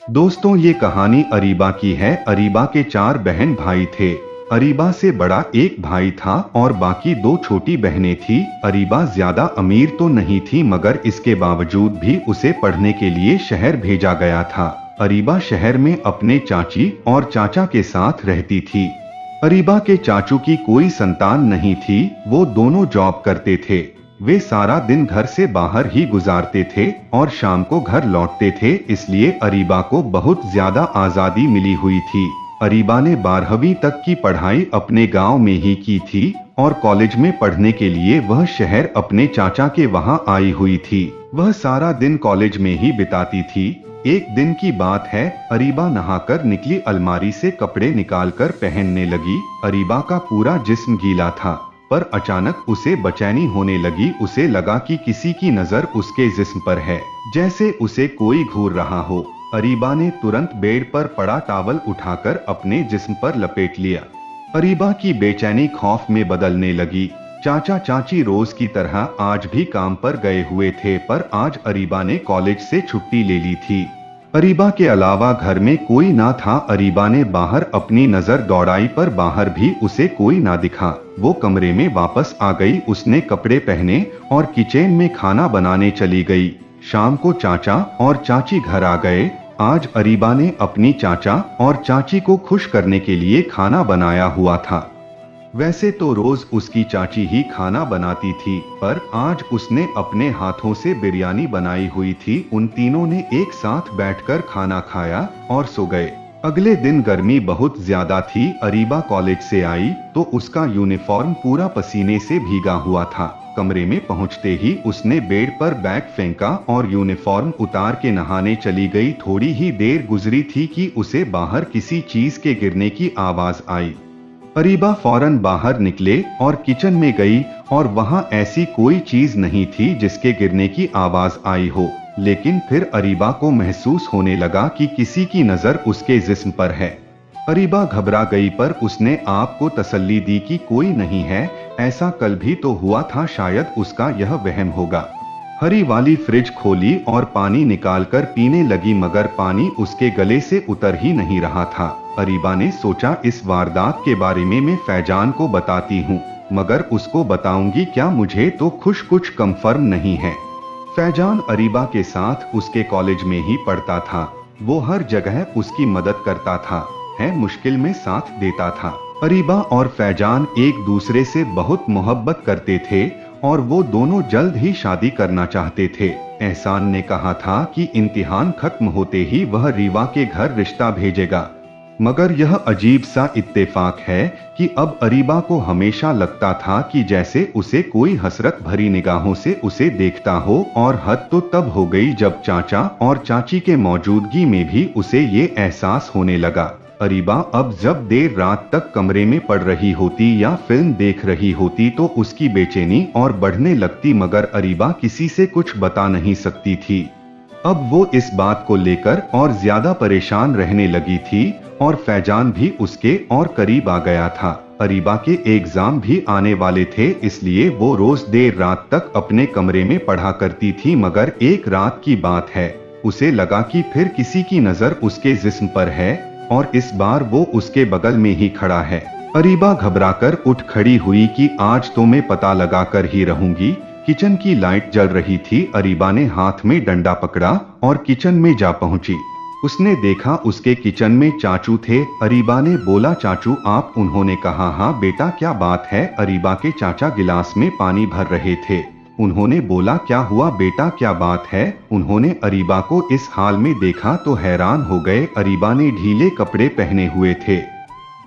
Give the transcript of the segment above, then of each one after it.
दोस्तों, ये कहानी अरीबा की है। अरीबा के 4 बहन भाई थे। अरीबा से बड़ा एक भाई था और बाकी 2 छोटी बहनें थी। अरीबा ज्यादा अमीर तो नहीं थी, मगर इसके बावजूद भी उसे पढ़ने के लिए शहर भेजा गया था। अरीबा शहर में अपने चाची और चाचा के साथ रहती थी। अरीबा के चाचू की कोई संतान नहीं थी, वो दोनों जॉब करते थे। वे सारा दिन घर से बाहर ही गुजारते थे और शाम को घर लौटते थे, इसलिए अरीबा को बहुत ज्यादा आजादी मिली हुई थी। अरीबा ने 12वीं तक की पढ़ाई अपने गांव में ही की थी और कॉलेज में पढ़ने के लिए वह शहर अपने चाचा के वहां आई हुई थी। वह सारा दिन कॉलेज में ही बिताती थी। एक दिन की बात है, अरीबा नहाकर निकली, अलमारी से कपड़े निकालकर पहनने लगी। अरीबा का पूरा जिस्म गीला था, पर अचानक उसे बेचैनी होने लगी। उसे लगा कि किसी की नजर उसके जिस्म पर है, जैसे उसे कोई घूर रहा हो। अरीबा ने तुरंत बेड पर पड़ा टॉवल उठाकर अपने जिस्म पर लपेट लिया। अरीबा की बेचैनी खौफ में बदलने लगी। चाचा चाची रोज की तरह आज भी काम पर गए हुए थे, पर आज अरीबा ने कॉलेज से छुट्टी ले ली थी। अरीबा के अलावा घर में कोई ना था। अरीबा ने बाहर अपनी नजर दौड़ाई, पर बाहर भी उसे कोई ना दिखा। वो कमरे में वापस आ गई। उसने कपड़े पहने और किचन में खाना बनाने चली गई। शाम को चाचा और चाची घर आ गए। आज अरीबा ने अपनी चाचा और चाची को खुश करने के लिए खाना बनाया हुआ था। वैसे तो रोज उसकी चाची ही खाना बनाती थी, पर आज उसने अपने हाथों से बिरयानी बनाई हुई थी। उन तीनों ने एक साथ बैठकर खाना खाया और सो गए। अगले दिन गर्मी बहुत ज्यादा थी। अरीबा कॉलेज से आई तो उसका यूनिफॉर्म पूरा पसीने से भीगा हुआ था। कमरे में पहुंचते ही उसने बेड पर बैग फेंका और यूनिफॉर्म उतार के नहाने चली गई। थोड़ी ही देर गुजरी थी कि उसे बाहर किसी चीज के गिरने की आवाज आई। अरीबा फौरन बाहर निकले और किचन में गई, और वहां ऐसी कोई चीज नहीं थी जिसके गिरने की आवाज आई हो। लेकिन फिर अरीबा को महसूस होने लगा कि किसी की नजर उसके जिस्म पर है। अरीबा घबरा गई, पर उसने आप को तसल्ली दी कि कोई नहीं है, ऐसा कल भी तो हुआ था, शायद उसका यह वहम होगा। हरी वाली फ्रिज खोली और पानी निकालकर पीने लगी, मगर पानी उसके गले से उतर ही नहीं रहा था। अरीबा ने सोचा, इस वारदात के बारे में मैं फैजान को बताती हूँ, मगर उसको बताऊंगी क्या, मुझे तो कुछ कंफर्म नहीं है। फैजान अरीबा के साथ उसके कॉलेज में ही पढ़ता था। वो हर जगह उसकी मदद करता था, है मुश्किल में साथ देता था। अरीबा और फैजान एक दूसरे से बहुत मोहब्बत करते थे और वो दोनों जल्द ही शादी करना चाहते थे। एहसान ने कहा था कि इम्तिहान खत्म होते ही वह रीवा के घर रिश्ता भेजेगा। मगर यह अजीब सा इत्तेफाक है कि अब अरीबा को हमेशा लगता था कि जैसे उसे कोई हसरत भरी निगाहों से उसे देखता हो, और हद तो तब हो गई जब चाचा और चाची के मौजूदगी में भी उसे ये एहसास होने लगा। अरीबा अब जब देर रात तक कमरे में पड़ रही होती या फिल्म देख रही होती तो उसकी बेचैनी और बढ़ने लगती, मगर अरीबा किसी से कुछ बता नहीं सकती थी। अब वो इस बात को लेकर और ज्यादा परेशान रहने लगी थी, और फैजान भी उसके और करीब आ गया था। अरीबा के एग्जाम भी आने वाले थे, इसलिए वो रोज देर रात तक अपने कमरे में पढ़ा करती थी। मगर एक रात की बात है, उसे लगा कि फिर किसी की नजर उसके जिस्म पर है, और इस बार वो उसके बगल में ही खड़ा है। अरीबा घबराकर उठ खड़ी हुई कि आज तो मैं पता लगा कर ही रहूंगी। किचन की लाइट जल रही थी। अरीबा ने हाथ में डंडा पकड़ा और किचन में जा पहुंची। उसने देखा उसके किचन में चाचू थे। अरीबा ने बोला, चाचू आप? उन्होंने कहा, हाँ बेटा क्या बात है? अरीबा के चाचा गिलास में पानी भर रहे थे। उन्होंने बोला, क्या हुआ बेटा, क्या बात है? उन्होंने अरीबा को इस हाल में देखा तो हैरान हो गए। अरीबा ने ढीले कपड़े पहने हुए थे।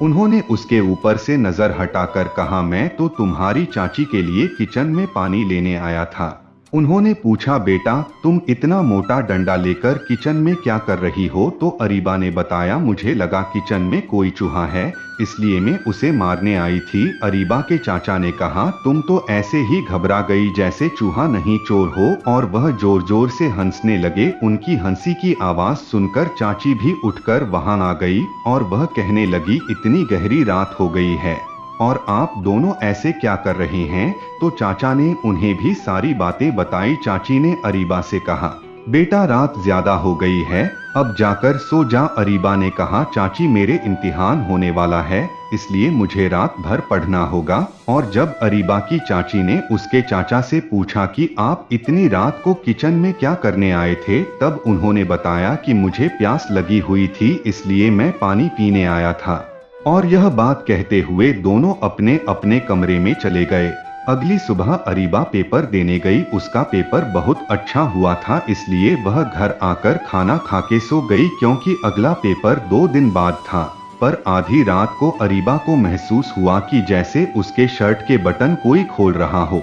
उन्होंने उसके ऊपर से नजर हटाकर कहा, मैं तो तुम्हारी चाची के लिए किचन में पानी लेने आया था। उन्होंने पूछा, बेटा तुम इतना मोटा डंडा लेकर किचन में क्या कर रही हो? तो अरीबा ने बताया, मुझे लगा किचन में कोई चूहा है, इसलिए मैं उसे मारने आई थी। अरीबा के चाचा ने कहा, तुम तो ऐसे ही घबरा गई जैसे चूहा नहीं चोर हो, और वह जोर जोर से हंसने लगे। उनकी हंसी की आवाज सुनकर चाची भी उठकर वहां आ गई और वह कहने लगी, इतनी गहरी रात हो गई है और आप दोनों ऐसे क्या कर रहे हैं? तो चाचा ने उन्हें भी सारी बातें बताई। चाची ने अरीबा से कहा, बेटा रात ज्यादा हो गई है, अब जाकर सो जा। अरीबा ने कहा, चाची मेरे इम्तिहान होने वाला है, इसलिए मुझे रात भर पढ़ना होगा। और जब अरीबा की चाची ने उसके चाचा से पूछा कि आप इतनी रात को किचन में क्या करने आए थे, तब उन्होंने बताया कि मुझे प्यास लगी हुई थी, इसलिए मैं पानी पीने आया था। और यह बात कहते हुए दोनों अपने अपने कमरे में चले गए। अगली सुबह अरीबा पेपर देने गई। उसका पेपर बहुत अच्छा हुआ था, इसलिए वह घर आकर खाना खाके सो गई, क्योंकि अगला पेपर 2 दिन बाद था। पर आधी रात को अरीबा को महसूस हुआ कि जैसे उसके शर्ट के बटन कोई खोल रहा हो।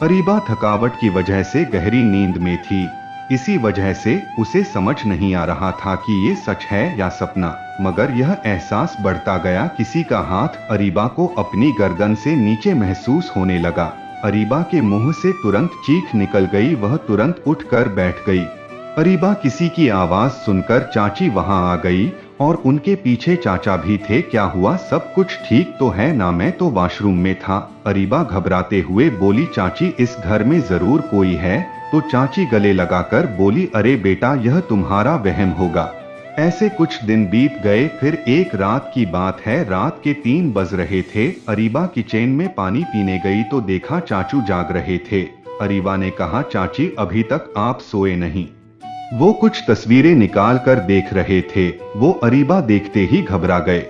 अरीबा थकावट की वजह से गहरी नींद में थी, इसी वजह से उसे समझ नहीं आ रहा था कि ये सच है या सपना। मगर यह एहसास बढ़ता गया, किसी का हाथ अरीबा को अपनी गर्दन से नीचे महसूस होने लगा। अरीबा के मुंह से तुरंत चीख निकल गई, वह तुरंत उठकर बैठ गई। अरीबा किसी की आवाज सुनकर चाची वहां आ गई और उनके पीछे चाचा भी थे। क्या हुआ, सब कुछ ठीक तो है ना? मैं तो वॉशरूम में था। अरीबा घबराते हुए बोली, चाची इस घर में जरूर कोई है। तो चाची गले लगाकर बोली, अरे बेटा यह तुम्हारा वहम होगा। ऐसे कुछ दिन बीत गए। फिर एक रात की बात है, रात के 3 बज रहे थे। अरीबा किचन में पानी पीने गई तो देखा चाचू जाग रहे थे। अरीबा ने कहा, चाची अभी तक आप सोए नहीं? वो कुछ तस्वीरें निकाल कर देख रहे थे। वो अरीबा देखते ही घबरा गए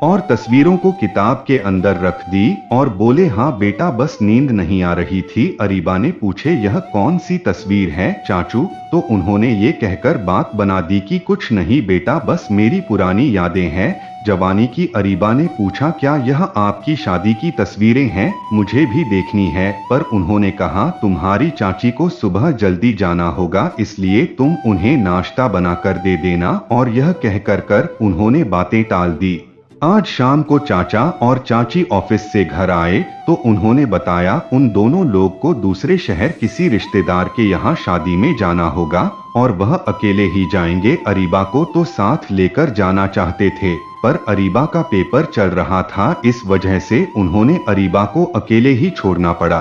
और तस्वीरों को किताब के अंदर रख दी और बोले, हाँ बेटा बस नींद नहीं आ रही थी। अरीबा ने पूछे, यह कौन सी तस्वीर है चाचू? तो उन्होंने ये कहकर बात बना दी कि कुछ नहीं बेटा, बस मेरी पुरानी यादें हैं, जवानी की। अरीबा ने पूछा, क्या यह आपकी शादी की तस्वीरें हैं? मुझे भी देखनी है। पर उन्होंने कहा, तुम्हारी चाची को सुबह जल्दी जाना होगा, इसलिए तुम उन्हें नाश्ता बनाकर दे देना। और यह कहकर उन्होंने बातें टाल दी। आज शाम को चाचा और चाची ऑफिस से घर आए तो उन्होंने बताया उन दोनों लोग को दूसरे शहर किसी रिश्तेदार के यहाँ शादी में जाना होगा और वह अकेले ही जाएंगे। अरीबा को तो साथ लेकर जाना चाहते थे, पर अरीबा का पेपर चल रहा था, इस वजह से उन्होंने अरीबा को अकेले ही छोड़ना पड़ा।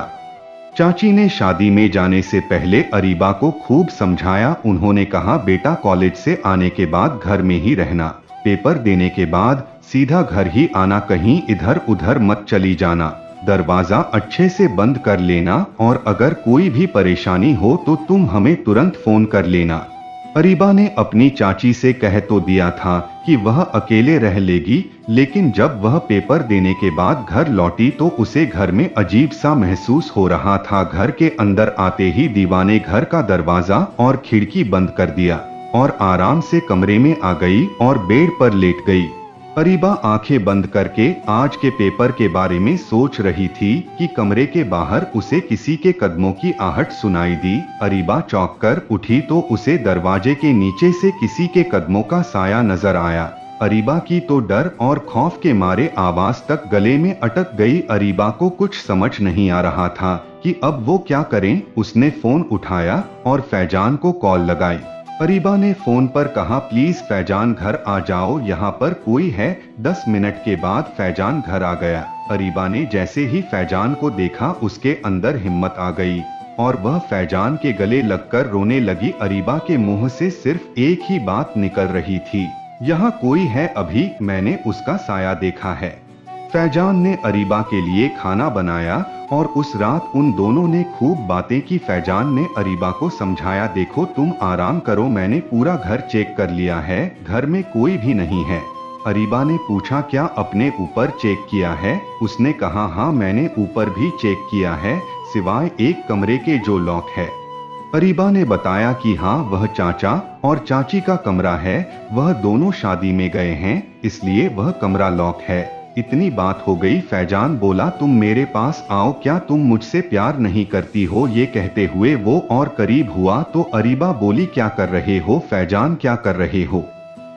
चाची ने शादी में जाने से पहले अरीबा को खूब समझाया। उन्होंने कहा, बेटा कॉलेज से आने के बाद घर में ही रहना, पेपर देने के बाद सीधा घर ही आना, कहीं इधर उधर मत चली जाना, दरवाजा अच्छे से बंद कर लेना और अगर कोई भी परेशानी हो तो तुम हमें तुरंत फोन कर लेना। अरीबा ने अपनी चाची से कह तो दिया था कि वह अकेले रह लेगी, लेकिन जब वह पेपर देने के बाद घर लौटी तो उसे घर में अजीब सा महसूस हो रहा था। घर के अंदर आते ही दीवा ने घर का दरवाजा और खिड़की बंद कर दिया और आराम से कमरे में आ गई और बेड पर लेट गई। अरीबा आंखें बंद करके आज के पेपर के बारे में सोच रही थी कि कमरे के बाहर उसे किसी के कदमों की आहट सुनाई दी। अरीबा चौंक कर उठी तो उसे दरवाजे के नीचे से किसी के कदमों का साया नजर आया। अरीबा की तो डर और खौफ के मारे आवाज तक गले में अटक गई। अरीबा को कुछ समझ नहीं आ रहा था कि अब वो क्या करें। उसने फोन उठाया और फैजान को कॉल लगाई। अरीबा ने फोन पर कहा, प्लीज फैजान घर आ जाओ, यहाँ पर कोई है। 10 मिनट के बाद फैजान घर आ गया। अरीबा ने जैसे ही फैजान को देखा उसके अंदर हिम्मत आ गई और वह फैजान के गले लगकर रोने लगी। अरीबा के मुंह से सिर्फ एक ही बात निकल रही थी, यहाँ कोई है, अभी मैंने उसका साया देखा है। फैजान ने अरीबा के लिए खाना बनाया और उस रात उन दोनों ने खूब बातें की। फैजान ने अरीबा को समझाया, देखो तुम आराम करो, मैंने पूरा घर चेक कर लिया है, घर में कोई भी नहीं है। अरीबा ने पूछा, क्या अपने ऊपर चेक किया है? उसने कहा, हाँ मैंने ऊपर भी चेक किया है, सिवाय एक कमरे के जो लॉक है। अरीबा ने बताया कि हाँ वह चाचा और चाची का कमरा है, वह दोनों शादी में गए हैं, इसलिए वह कमरा लॉक है। इतनी बात हो गई। फैजान बोला, तुम मेरे पास आओ, क्या तुम मुझसे प्यार नहीं करती हो? ये कहते हुए वो और करीब हुआ तो अरीबा बोली, क्या कर रहे हो फैजान, क्या कर रहे हो?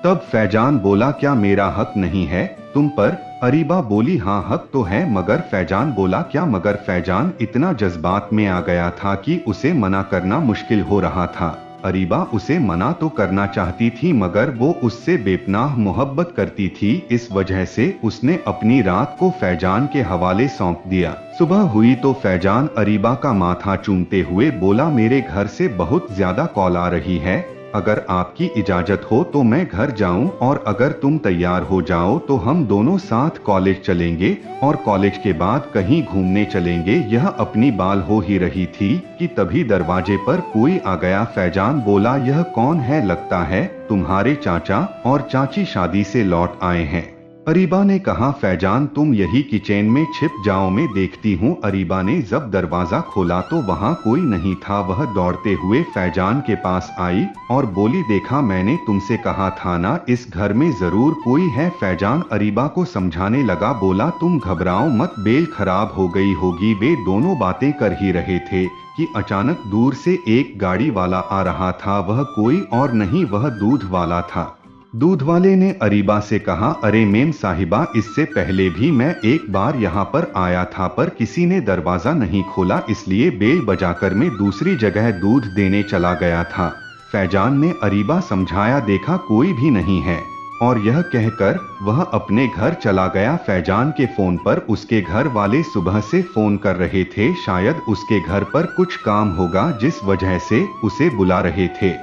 तब फैजान बोला, क्या मेरा हक नहीं है तुम पर? अरीबा बोली, हाँ हक तो है, मगर। फैजान बोला, क्या मगर? फैजान इतना जज्बात में आ गया था कि उसे मना करना मुश्किल हो रहा था। अरीबा उसे मना तो करना चाहती थी मगर वो उससे बेपनाह मोहब्बत करती थी। इस वजह से उसने अपनी रात को फैजान के हवाले सौंप दिया। सुबह हुई तो फैजान अरीबा का माथा चूमते हुए बोला, मेरे घर से बहुत ज्यादा कॉल आ रही है, अगर आपकी इजाजत हो तो मैं घर जाऊं और अगर तुम तैयार हो जाओ तो हम दोनों साथ कॉलेज चलेंगे और कॉलेज के बाद कहीं घूमने चलेंगे। यह अपनी बाल हो ही रही थी कि तभी दरवाजे पर कोई आ गया। फैजान बोला, यह कौन है? लगता है तुम्हारे चाचा और चाची शादी से लौट आए हैं। अरीबा ने कहा, फैजान तुम यही किचन में छिप जाओ, मैं देखती हूँ। अरीबा ने जब दरवाजा खोला तो वहाँ कोई नहीं था। वह दौड़ते हुए फैजान के पास आई और बोली, देखा मैंने तुमसे कहा था ना, इस घर में जरूर कोई है। फैजान अरीबा को समझाने लगा, बोला तुम घबराओ मत, बेल खराब हो गई होगी। वे दोनों बातें कर ही रहे थे कि अचानक दूर से एक गाड़ी वाला आ रहा था। वह कोई और नहीं, वह दूध वाला था। दूध वाले ने अरीबा से कहा, अरे मेम साहिबा, इससे पहले भी मैं एक बार यहाँ पर आया था पर किसी ने दरवाजा नहीं खोला, इसलिए बेल बजाकर मैं दूसरी जगह दूध देने चला गया था। फैजान ने अरीबा समझाया, देखा कोई भी नहीं है, और यह कहकर वह अपने घर चला गया। फैजान के फोन पर उसके घर वाले सुबह से फोन कर रहे थे, शायद उसके घर पर कुछ काम होगा जिस वजह से उसे बुला रहे थे।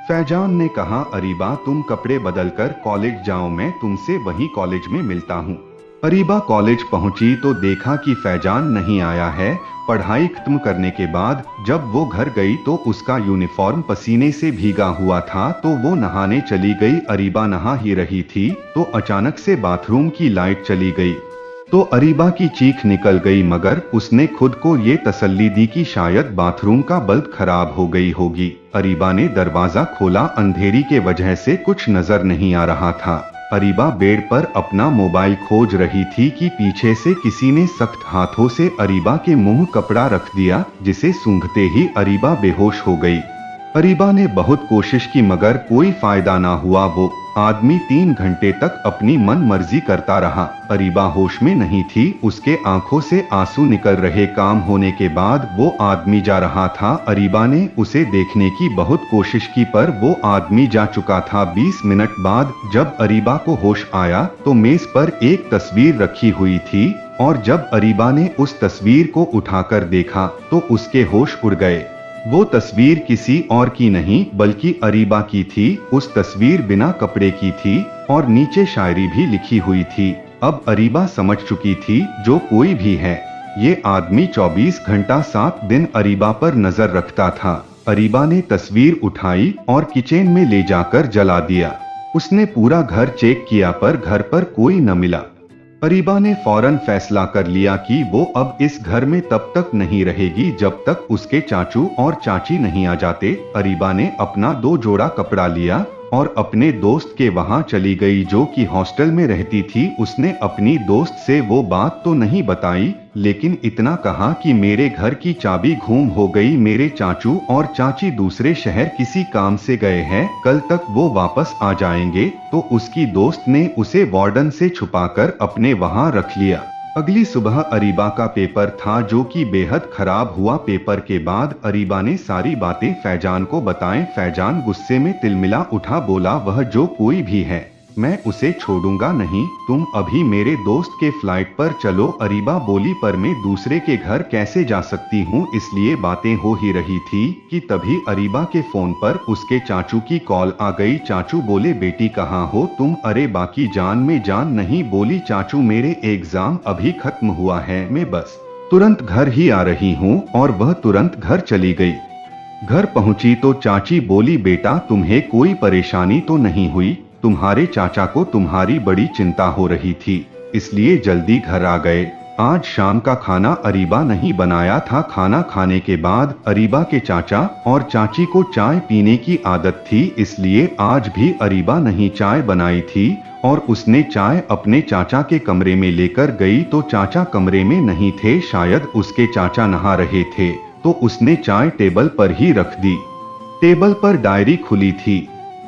फैजान ने कहा, अरीबा तुम कपड़े बदलकर कॉलेज जाओ, मैं तुमसे वही कॉलेज में मिलता हूँ। अरीबा कॉलेज पहुंची तो देखा कि फैजान नहीं आया है। पढ़ाई खत्म करने के बाद जब वो घर गई तो उसका यूनिफॉर्म पसीने से भीगा हुआ था, तो वो नहाने चली गई। अरीबा नहा ही रही थी तो अचानक से बाथरूम की लाइट चली गई तो अरीबा की चीख निकल गई, मगर उसने खुद को ये तसल्ली दी कि शायद बाथरूम का बल्ब खराब हो गई होगी। अरीबा ने दरवाजा खोला, अंधेरी के वजह से कुछ नजर नहीं आ रहा था। अरीबा बेड पर अपना मोबाइल खोज रही थी कि पीछे से किसी ने सख्त हाथों से अरीबा के मुंह कपड़ा रख दिया, जिसे सूंघते ही अरीबा बेहोश हो गई। अरीबा ने बहुत कोशिश की मगर कोई फायदा ना हुआ। वो आदमी 3 घंटे तक अपनी मन मर्जी करता रहा। अरीबा होश में नहीं थी, उसके आंखों से आंसू निकल रहे। काम होने के बाद वो आदमी जा रहा था। अरीबा ने उसे देखने की बहुत कोशिश की पर वो आदमी जा चुका था। 20 मिनट बाद जब अरीबा को होश आया तो मेज पर एक तस्वीर रखी हुई थी और जब अरीबा ने उस तस्वीर को उठाकर देखा तो उसके होश उड़ गए। वो तस्वीर किसी और की नहीं बल्कि अरीबा की थी। उस तस्वीर बिना कपड़े की थी और नीचे शायरी भी लिखी हुई थी। अब अरीबा समझ चुकी थी, जो कोई भी है, ये आदमी 24 घंटा 7 दिन अरीबा पर नजर रखता था। अरीबा ने तस्वीर उठाई और किचन में ले जाकर जला दिया। उसने पूरा घर चेक किया पर घर पर कोई न मिला। अरीबा ने फौरन फैसला कर लिया कि वो अब इस घर में तब तक नहीं रहेगी जब तक उसके चाचू और चाची नहीं आ जाते। अरीबा ने अपना 2 जोड़ा कपड़ा लिया और अपने दोस्त के वहां चली गई जो कि हॉस्टल में रहती थी। उसने अपनी दोस्त से वो बात तो नहीं बताई, लेकिन इतना कहा कि मेरे घर की चाबी गुम हो गई, मेरे चाचू और चाची दूसरे शहर किसी काम से गए हैं, कल तक वो वापस आ जाएंगे। तो उसकी दोस्त ने उसे वार्डन से छुपाकर अपने वहां रख लिया। अगली सुबह अरीबा का पेपर था जो कि बेहद खराब हुआ। पेपर के बाद अरीबा ने सारी बातें फैजान को बताएं। फैजान गुस्से में तिलमिला उठा, बोला, वह जो कोई भी है मैं उसे छोड़ूंगा नहीं, तुम अभी मेरे दोस्त के फ्लाइट पर चलो। अरीबा बोली, पर मैं दूसरे के घर कैसे जा सकती हूँ? इसलिए बातें हो ही रही थी कि तभी अरीबा के फोन पर उसके चाचू की कॉल आ गई। चाचू बोले, बेटी कहाँ हो तुम? अरे बाकी जान में जान नहीं। बोली, चाचू मेरे एग्जाम अभी खत्म हुआ है, मैं बस तुरंत घर ही आ रही हूँ। और वह तुरंत घर चली गई। घर पहुंची तो चाची बोली, बेटा तुम्हें कोई परेशानी तो नहीं हुई? तुम्हारे चाचा को तुम्हारी बड़ी चिंता हो रही थी, इसलिए जल्दी घर आ गए। आज शाम का खाना अरीबा नहीं बनाया था। खाना खाने के बाद अरीबा के चाचा और चाची को चाय पीने की आदत थी, इसलिए आज भी अरीबा नहीं चाय बनाई थी और उसने चाय अपने चाचा के कमरे में लेकर गई तो चाचा कमरे में नहीं थे, शायद उसके चाचा नहा रहे थे, तो उसने चाय टेबल पर ही रख दी। टेबल पर डायरी खुली थी।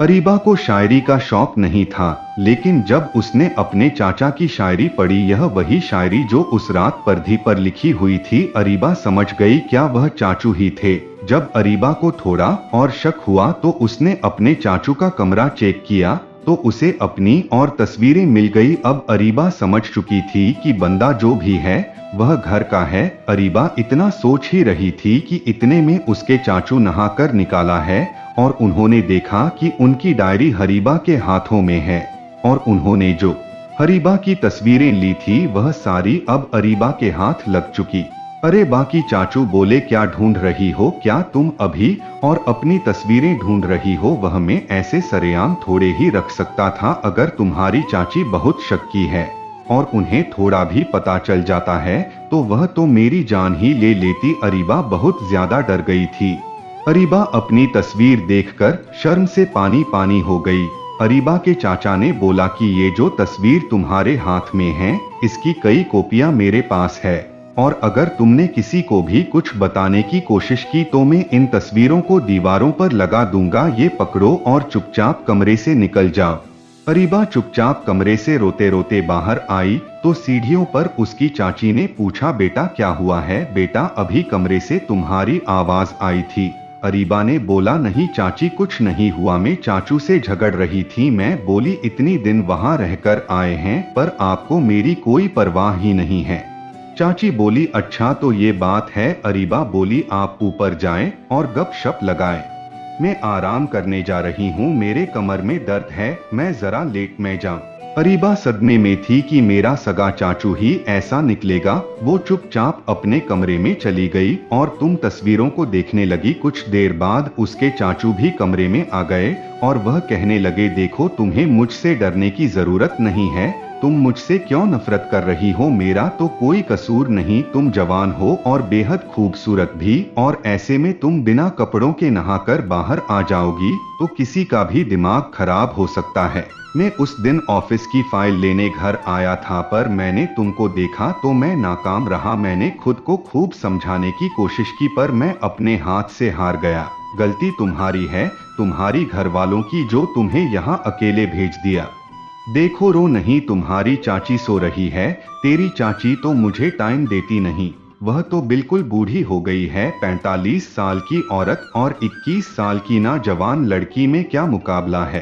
अरीबा को शायरी का शौक नहीं था, लेकिन जब उसने अपने चाचा की शायरी पढ़ी, यह वही शायरी जो उस रात पर्दी पर लिखी हुई थी। अरीबा समझ गई क्या वह चाचू ही थे। जब अरीबा को थोड़ा और शक हुआ तो उसने अपने चाचू का कमरा चेक किया तो उसे अपनी और तस्वीरें मिल गई। अब अरीबा समझ चुकी थी कि बंदा जो भी है वह घर का है। अरीबा इतना सोच ही रही थी कि इतने में उसके चाचू नहाकर निकाला है और उन्होंने देखा कि उनकी डायरी हरीबा के हाथों में है और उन्होंने जो हरीबा की तस्वीरें ली थी वह सारी अब अरीबा के हाथ लग चुकी। अरे बाकी चाचू बोले, क्या ढूंढ रही हो? क्या तुम अभी और अपनी तस्वीरें ढूंढ रही हो? वह मैं ऐसे सरेआम थोड़े ही रख सकता था। अगर तुम्हारी चाची बहुत शक्की है और उन्हें थोड़ा भी पता चल जाता है तो वह तो मेरी जान ही ले लेती। अरीबा बहुत ज्यादा डर गई थी। अरीबा अपनी तस्वीर देखकर शर्म से पानी पानी हो गई। अरीबा के चाचा ने बोला कि ये जो तस्वीर तुम्हारे हाथ में है इसकी कई कॉपियां मेरे पास है और अगर तुमने किसी को भी कुछ बताने की कोशिश की तो मैं इन तस्वीरों को दीवारों पर लगा दूंगा। ये पकड़ो और चुपचाप कमरे से निकल जाओ। अरीबा चुपचाप कमरे से रोते रोते बाहर आई तो सीढ़ियों पर उसकी चाची ने पूछा, बेटा क्या हुआ है? बेटा अभी कमरे से तुम्हारी आवाज आई थी। अरीबा ने बोला, नहीं चाची कुछ नहीं हुआ, मैं चाचू से झगड़ रही थी। मैं बोली इतनी दिन वहां रहकर आए हैं पर आपको मेरी कोई परवाह ही नहीं है। चाची बोली, अच्छा तो ये बात है। अरीबा बोली, आप ऊपर जाएं और गपशप लगाएं। मैं आराम करने जा रही हूँ, मेरे कमर में दर्द है, मैं जरा लेट में जाऊं। अरीबा सदमे में थी कि मेरा सगा चाचू ही ऐसा निकलेगा। वो चुपचाप अपने कमरे में चली गई और तुम तस्वीरों को देखने लगी। कुछ देर बाद उसके चाचू भी कमरे में आ गए और वह कहने लगे, देखो तुम्हें मुझसे डरने की जरूरत नहीं है। तुम मुझसे क्यों नफरत कर रही हो? मेरा तो कोई कसूर नहीं। तुम जवान हो और बेहद खूबसूरत भी, और ऐसे में तुम बिना कपड़ों के नहाकर बाहर आ जाओगी तो किसी का भी दिमाग खराब हो सकता है। मैं उस दिन ऑफिस की फाइल लेने घर आया था पर मैंने तुमको देखा तो मैं नाकाम रहा। मैंने खुद को खूब समझाने की कोशिश की पर मैं अपने हाथ से हार गया। गलती तुम्हारी है, तुम्हारी घर वालों की जो तुम्हें यहाँ अकेले भेज दिया। देखो रो नहीं, तुम्हारी चाची सो रही है। तेरी चाची तो मुझे टाइम देती नहीं, वह तो बिल्कुल बूढ़ी हो गई है। 45 साल की औरत और 21 साल की नौजवान लड़की में क्या मुकाबला है।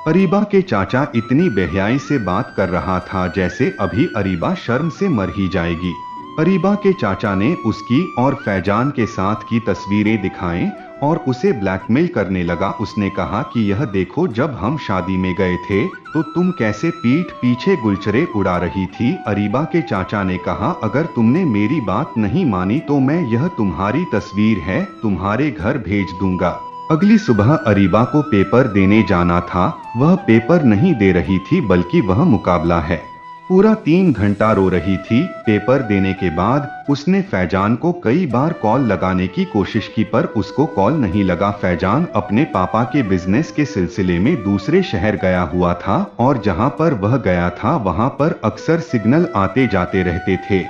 अरीबा के चाचा इतनी बेहयाई से बात कर रहा था जैसे अभी अरीबा शर्म से मर ही जाएगी। अरीबा के चाचा ने उसकी और फैजान के साथ की तस्वीरें दिखाएं और उसे ब्लैकमेल करने लगा। उसने कहा कि यह देखो, जब हम शादी में गए थे तो तुम कैसे पीठ पीछे गुलचरे उड़ा रही थी। अरीबा के चाचा ने कहा, अगर तुमने मेरी बात नहीं मानी तो मैं यह तुम्हारी तस्वीर है तुम्हारे घर भेज दूंगा। अगली सुबह अरीबा को पेपर देने जाना था। वह पेपर नहीं दे रही थी बल्कि वह मुकाबला है। पूरा 3 घंटा रो रही थी। पेपर देने के बाद उसने फैजान को कई बार कॉल लगाने की कोशिश की पर उसको कॉल नहीं लगा। फैजान अपने पापा के बिजनेस के सिलसिले में दूसरे शहर गया हुआ था और जहां पर वह गया था वहां पर अक्सर सिग्नल आते जाते रहते थे।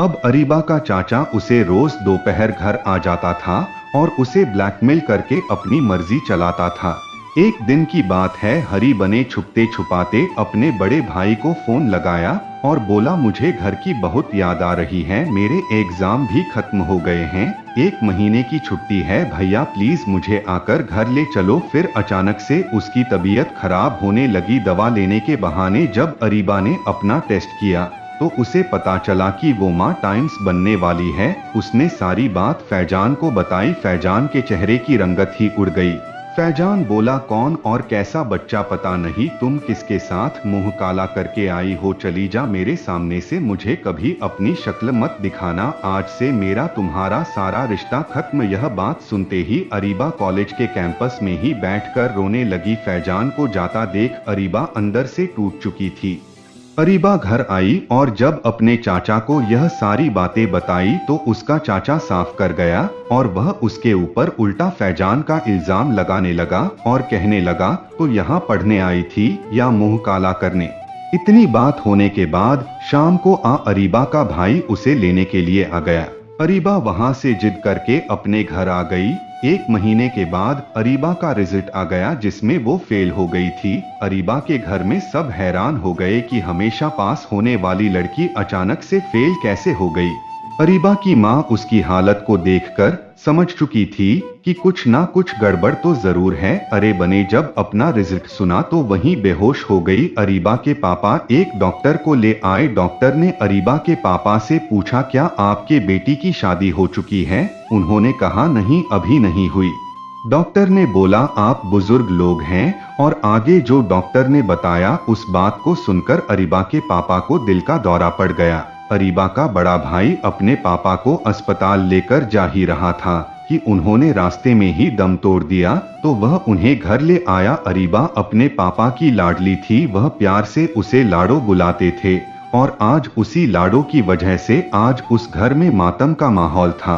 अब अरीबा का चाचा उसे रोज दोपहर घर आ जाता था और उसे ब्लैकमेल करके अपनी मर्जी चलाता था। एक दिन की बात है, हरीबा ने छुपते छुपाते अपने बड़े भाई को फोन लगाया और बोला, मुझे घर की बहुत याद आ रही है, मेरे एग्जाम भी खत्म हो गए हैं, 1 महीने की छुट्टी है, भैया प्लीज मुझे आकर घर ले चलो। फिर अचानक से उसकी तबीयत खराब होने लगी। दवा लेने के बहाने जब अरीबा ने अपना टेस्ट किया तो उसे पता चला कि वो माँ टाइम्स बनने वाली है। उसने सारी बात फैजान को बताई। फैजान के चेहरे की रंगत ही उड़ गई। फैजान बोला, कौन और कैसा बच्चा पता नहीं, तुम किसके साथ मुंह काला करके आई हो, चली जा मेरे सामने से, मुझे कभी अपनी शक्ल मत दिखाना, आज से मेरा तुम्हारा सारा रिश्ता खत्म। यह बात सुनते ही अरीबा कॉलेज के कैंपस में ही बैठकर रोने लगी। फैजान को जाता देख अरीबा अंदर से टूट चुकी थी। अरीबा घर आई और जब अपने चाचा को यह सारी बातें बताई तो उसका चाचा साफ कर गया और वह उसके ऊपर उल्टा फैजान का इल्जाम लगाने लगा और कहने लगा, तो यहाँ पढ़ने आई थी या मुंह काला करने। इतनी बात होने के बाद शाम को अरीबा का भाई उसे लेने के लिए आ गया। अरीबा वहां से जिद करके अपने घर आ गई। 1 महीने के बाद अरीबा का रिजल्ट आ गया जिसमें वो फेल हो गई थी। अरीबा के घर में सब हैरान हो गए कि हमेशा पास होने वाली लड़की अचानक से फेल कैसे हो गई। अरीबा की माँ उसकी हालत को देखकर समझ चुकी थी कि कुछ ना कुछ गड़बड़ तो जरूर है। अरे बने जब अपना रिजल्ट सुना तो वहीं बेहोश हो गई। अरीबा के पापा एक डॉक्टर को ले आए। डॉक्टर ने अरीबा के पापा से पूछा, क्या आपके बेटी की शादी हो चुकी है? उन्होंने कहा, नहीं, अभी नहीं हुई। डॉक्टर ने बोला, आप बुजुर्ग लोग हैं। और आगे जो डॉक्टर ने बताया उस बात को सुनकर अरीबा के पापा को दिल का दौरा पड़ गया। अरीबा का बड़ा भाई अपने पापा को अस्पताल लेकर जा ही रहा था कि उन्होंने रास्ते में ही दम तोड़ दिया, तो वह उन्हें घर ले आया। अरीबा अपने पापा की लाडली थी, वह प्यार से उसे लाडो बुलाते थे और आज उसी लाडो की वजह से आज उस घर में मातम का माहौल था।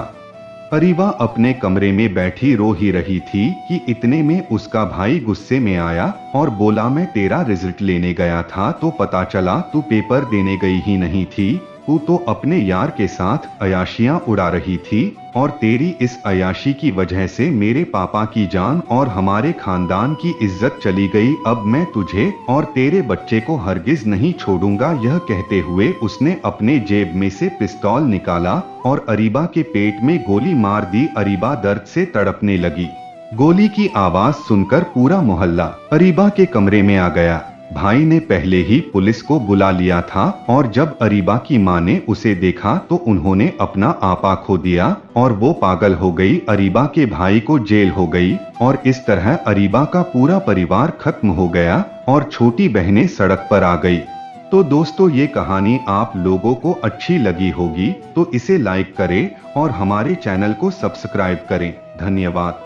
अरीबा अपने कमरे में बैठी रो ही रही थी कि इतने में उसका भाई गुस्से में आया और बोला, मैं तेरा रिजल्ट लेने गया था तो पता चला तू पेपर देने गई ही नहीं थी। तू तो अपने यार के साथ अयाशियां उड़ा रही थी और तेरी इस अयाशी की वजह से मेरे पापा की जान और हमारे खानदान की इज्जत चली गई। अब मैं तुझे और तेरे बच्चे को हरगिज नहीं छोड़ूंगा। यह कहते हुए उसने अपने जेब में से पिस्तौल निकाला और अरीबा के पेट में गोली मार दी। अरीबा दर्द से तड़पने लगी। गोली की आवाज सुनकर पूरा मोहल्ला अरीबा के कमरे में आ गया। भाई ने पहले ही पुलिस को बुला लिया था और जब अरीबा की मां ने उसे देखा तो उन्होंने अपना आपा खो दिया और वो पागल हो गई। अरीबा के भाई को जेल हो गई और इस तरह अरीबा का पूरा परिवार खत्म हो गया और छोटी बहनें सड़क पर आ गई। तो दोस्तों, ये कहानी आप लोगों को अच्छी लगी होगी तो इसे लाइक करें और हमारे चैनल को सब्सक्राइब करें। धन्यवाद।